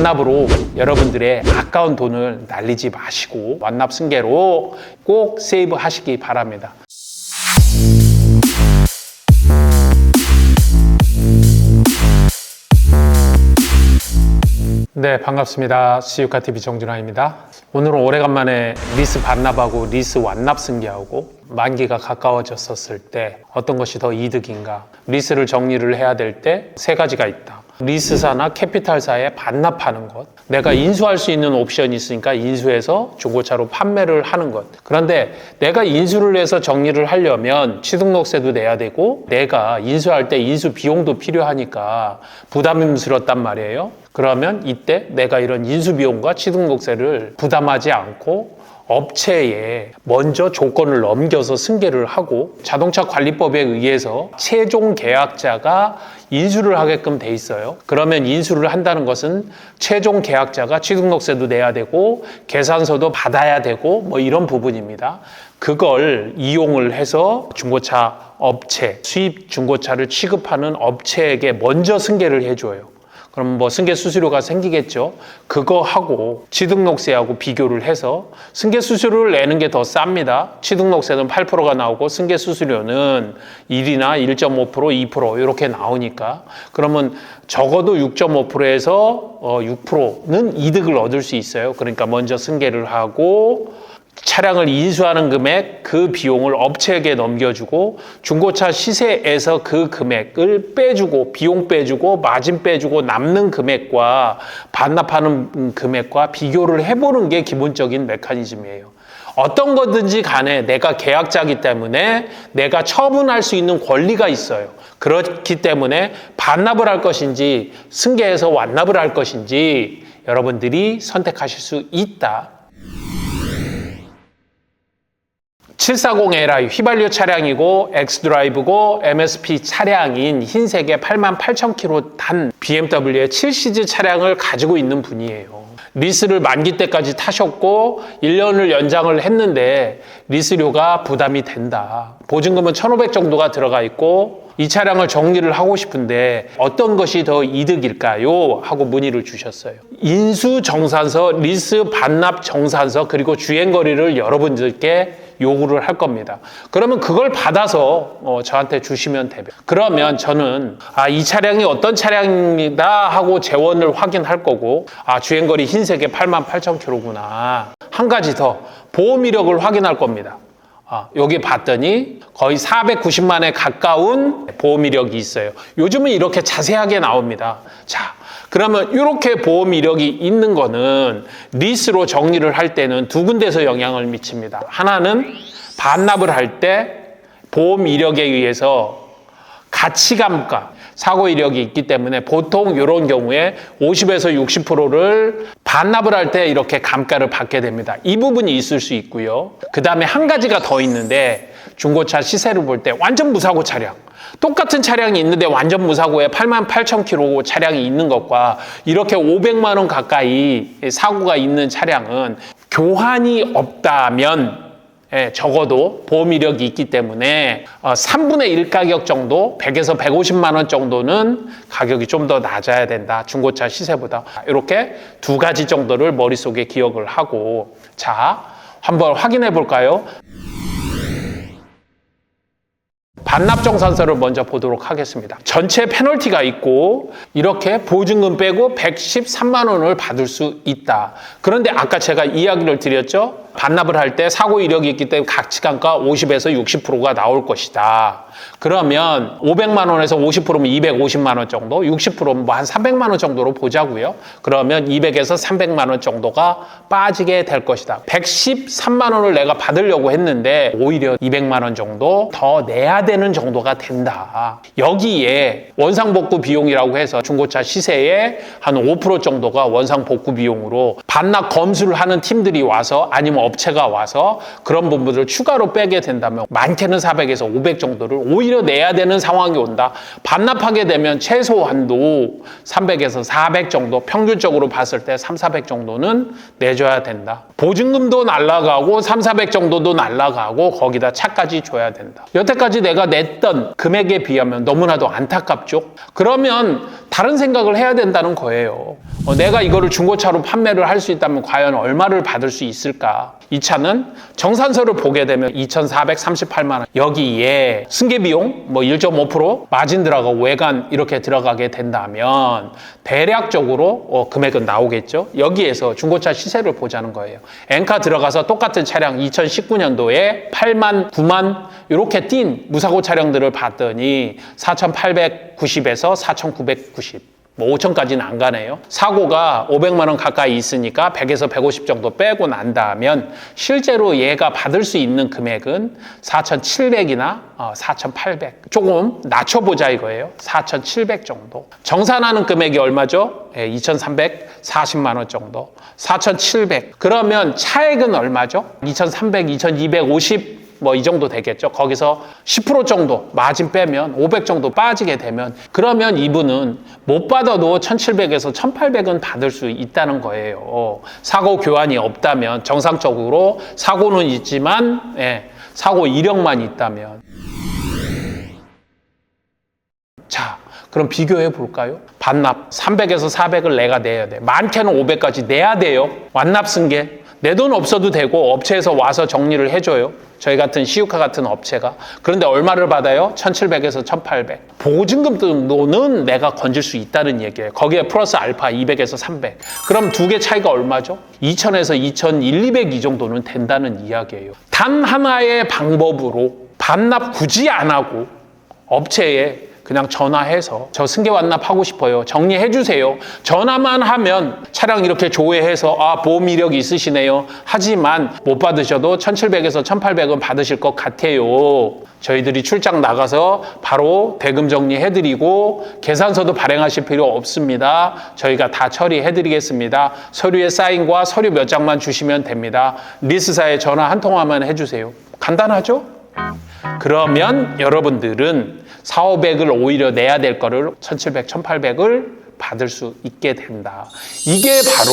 완납으로 여러분들의 아까운 돈을 날리지 마시고 완납 승계로 꼭 세이브 하시기 바랍니다. 네, 반갑습니다. 시유카TV 정준하입니다. 오늘은 오래간만에 리스 반납하고 리스 완납 승계하고 만기가 가까워졌었을 때 어떤 것이 더 이득인가, 리스를 정리를 해야 될 때 세 가지가 있다. 리스사나 캐피탈사에 반납하는 것, 내가 인수할 수 있는 옵션이 있으니까 인수해서 중고차로 판매를 하는 것. 그런데 내가 인수를 해서 정리를 하려면 취등록세도 내야 되고 내가 인수할 때 인수 비용도 필요하니까 부담스럽단 말이에요. 그러면 이때 내가 이런 인수 비용과 취등록세를 부담하지 않고 업체에 먼저 조건을 넘겨서 승계를 하고 자동차 관리법에 의해서 최종 계약자가 인수를 하게끔 돼 있어요. 그러면 인수를 한다는 것은 최종 계약자가 취등록세도 내야 되고 계산서도 받아야 되고 뭐 이런 부분입니다. 그걸 이용을 해서 중고차 업체, 수입 중고차를 취급하는 업체에게 먼저 승계를 해줘요. 그럼 뭐 승계 수수료가 생기겠죠. 그거 하고 취등록세하고 비교를 해서 승계 수수료를 내는 게 더 쌉니다. 취등록세는 8%가 나오고 승계 수수료는 1이나 1.5%, 2% 이렇게 나오니까 그러면 적어도 6.5%에서 6%는 이득을 얻을 수 있어요. 그러니까 먼저 승계를 하고 차량을 인수하는 금액, 그 비용을 업체에게 넘겨주고 중고차 시세에서 그 금액을 빼주고 비용 빼주고 마진 빼주고 남는 금액과 반납하는 금액과 비교를 해보는 게 기본적인 메커니즘이에요. 어떤 거든지 간에 내가 계약자이기 때문에 내가 처분할 수 있는 권리가 있어요. 그렇기 때문에 반납을 할 것인지 승계해서 완납을 할 것인지 여러분들이 선택하실 수 있다. 740Li 휘발유 차량이고 엑스드라이브고 MSP 차량인 흰색의 88,000km 단 BMW의 7시즈 차량을 가지고 있는 분이에요. 리스를 만기 때까지 타셨고 1년을 연장을 했는데 리스료가 부담이 된다. 보증금은 1,500 정도가 들어가 있고 이 차량을 정리를 하고 싶은데 어떤 것이 더 이득일까요? 하고 문의를 주셨어요. 인수 정산서, 리스 반납 정산서, 그리고 주행거리를 여러분들께 요구를 할 겁니다. 그러면 그걸 받아서 저한테 주시면 돼요. 그러면 저는 이 차량이 어떤 차량이다 하고 재원을 확인할 거고 주행거리 흰색의 88,000km구나. 한 가지 더 보험 이력을 확인할 겁니다. 여기 봤더니 거의 490만에 가까운 보험 이력이 있어요. 요즘은 이렇게 자세하게 나옵니다. 자, 그러면 이렇게 보험 이력이 있는 거는 리스로 정리를 할 때는 두 군데서 영향을 미칩니다. 하나는 반납을 할 때 보험 이력에 의해서 가치감가, 사고 이력이 있기 때문에 보통 이런 경우에 50에서 60%를 반납을 할 때 이렇게 감가를 받게 됩니다. 이 부분이 있을 수 있고요. 그 다음에 한 가지가 더 있는데 중고차 시세를 볼 때 완전 무사고 차량, 똑같은 차량이 있는데 완전 무사고에 88,000km 차량이 있는 것과 이렇게 500만 원 가까이 사고가 있는 차량은 교환이 없다면 적어도 보험 이력이 있기 때문에 3분의 1 가격 정도, 100에서 150만 원 정도는 가격이 좀 더 낮아야 된다. 중고차 시세보다. 이렇게 두 가지 정도를 머릿속에 기억을 하고 자, 한번 확인해 볼까요? 반납정산서를 먼저 보도록 하겠습니다. 전체 페널티가 있고 이렇게 보증금 빼고 113만 원을 받을 수 있다. 그런데 아까 제가 이야기를 드렸죠. 반납을 할 때 사고 이력이 있기 때문에 가치감가 50에서 60%가 나올 것이다. 그러면 500만 원에서 50%면 250만 원 정도, 60%면 뭐 한 300만 원 정도로 보자고요. 그러면 200에서 300만 원 정도가 빠지게 될 것이다. 113만 원을 내가 받으려고 했는데 오히려 200만 원 정도 더 내야 되는 정도가 된다. 여기에 원상복구 비용이라고 해서 중고차 시세의 한 5% 정도가 원상복구 비용으로 반납 검수를 하는 팀들이 와서 아니면 업체가 와서 그런 부분들을 추가로 빼게 된다면 많게는 400에서 500 정도를 오히려 내야 되는 상황이 온다. 반납하게 되면 최소한도 300에서 400 정도 평균적으로 봤을 때 3, 400 정도는 내줘야 된다. 보증금도 날라가고 3, 400 정도도 날라가고 거기다 차까지 줘야 된다. 여태까지 내가 냈던 금액에 비하면 너무나도 안타깝죠. 그러면 다른 생각을 해야 된다는 거예요. 내가 이거를 중고차로 판매를 할 수 있다면 과연 얼마를 받을 수 있을까? 이 차는 정산서를 보게 되면 2,438만 원. 여기에 승계비용 1.5% 마진 들어가고 외관 이렇게 들어가게 된다면 대략적으로 금액은 나오겠죠. 여기에서 중고차 시세를 보자는 거예요. 엔카 들어가서 똑같은 차량 2019년도에 8만, 9만 이렇게 뛴 무사고 차량들을 봤더니 4,890에서 4,990. 5천까지는 안 가네요. 사고가 500만 원 가까이 있으니까 100에서 150 정도 빼고 난다면 실제로 얘가 받을 수 있는 금액은 4,700이나 4,800. 조금 낮춰보자 이거예요. 4,700 정도. 정산하는 금액이 얼마죠? 2,340만 원 정도. 4,700. 그러면 차액은 얼마죠? 2,300, 2,250. 이 정도 되겠죠. 거기서 10% 정도 마진 빼면 500 정도 빠지게 되면 그러면 이분은 못 받아도 1,700에서 1,800은 받을 수 있다는 거예요. 사고 교환이 없다면 정상적으로 사고는 있지만 사고 이력만 있다면 자, 그럼 비교해 볼까요? 반납 300에서 400을 내가 내야 돼. 많게는 500까지 내야 돼요. 완납 승계. 내 돈 없어도 되고 업체에서 와서 정리를 해줘요. 저희 같은 시우카 같은 업체가. 그런데 얼마를 받아요? 1,700에서 1,800. 보증금 정도는 내가 건질 수 있다는 얘기예요. 거기에 플러스 알파 200에서 300. 그럼 두 개 차이가 얼마죠? 2,000에서 2,200 이 정도는 된다는 이야기예요. 단 하나의 방법으로 반납 굳이 안 하고 업체에 그냥 전화해서 저 승계 완납하고 싶어요. 정리해 주세요. 전화만 하면 차량 이렇게 조회해서 보험 이력이 있으시네요. 하지만 못 받으셔도 1,700에서 1,800은 받으실 것 같아요. 저희들이 출장 나가서 바로 대금 정리해드리고 계산서도 발행하실 필요 없습니다. 저희가 다 처리해드리겠습니다. 서류에 사인과 서류 몇 장만 주시면 됩니다. 리스사에 전화 한 통화만 해주세요. 간단하죠? 그러면 여러분들은 4,500을 오히려 내야 될 거를 1,700, 1,800을 받을 수 있게 된다. 이게 바로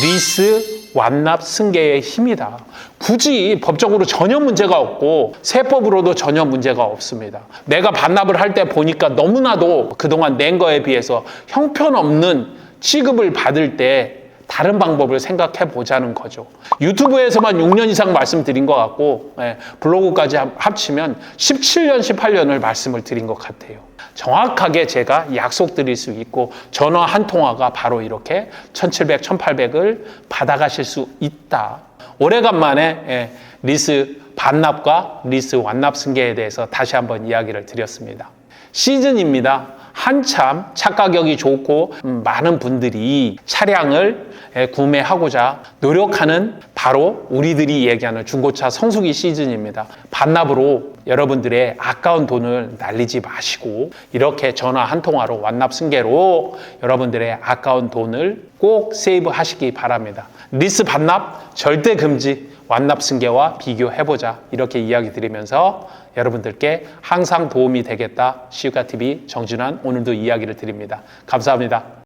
리스 완납 승계의 힘이다. 굳이 법적으로 전혀 문제가 없고 세법으로도 전혀 문제가 없습니다. 내가 반납을 할 때 보니까 너무나도 그동안 낸 거에 비해서 형편없는 취급을 받을 때 다른 방법을 생각해 보자는 거죠. 유튜브에서만 6년 이상 말씀드린 것 같고 블로그까지 합치면 17년, 18년을 말씀을 드린 것 같아요. 정확하게 제가 약속드릴 수 있고 전화 한 통화가 바로 이렇게 1,700, 1,800을 받아가실 수 있다. 오래간만에 리스 반납과 리스 완납 승계에 대해서 다시 한번 이야기를 드렸습니다. 시즌입니다. 한참 차 가격이 좋고 많은 분들이 차량을 구매하고자 노력하는 바로 우리들이 얘기하는 중고차 성수기 시즌입니다. 반납으로 여러분들의 아까운 돈을 날리지 마시고 이렇게 전화 한 통화로 완납 승계로 여러분들의 아까운 돈을 꼭 세이브 하시기 바랍니다. 리스 반납 절대 금지, 완납 승계와 비교해보자 이렇게 이야기 드리면서 여러분들께 항상 도움이 되겠다. 시우카TV 정준환 오늘도 이야기를 드립니다. 감사합니다.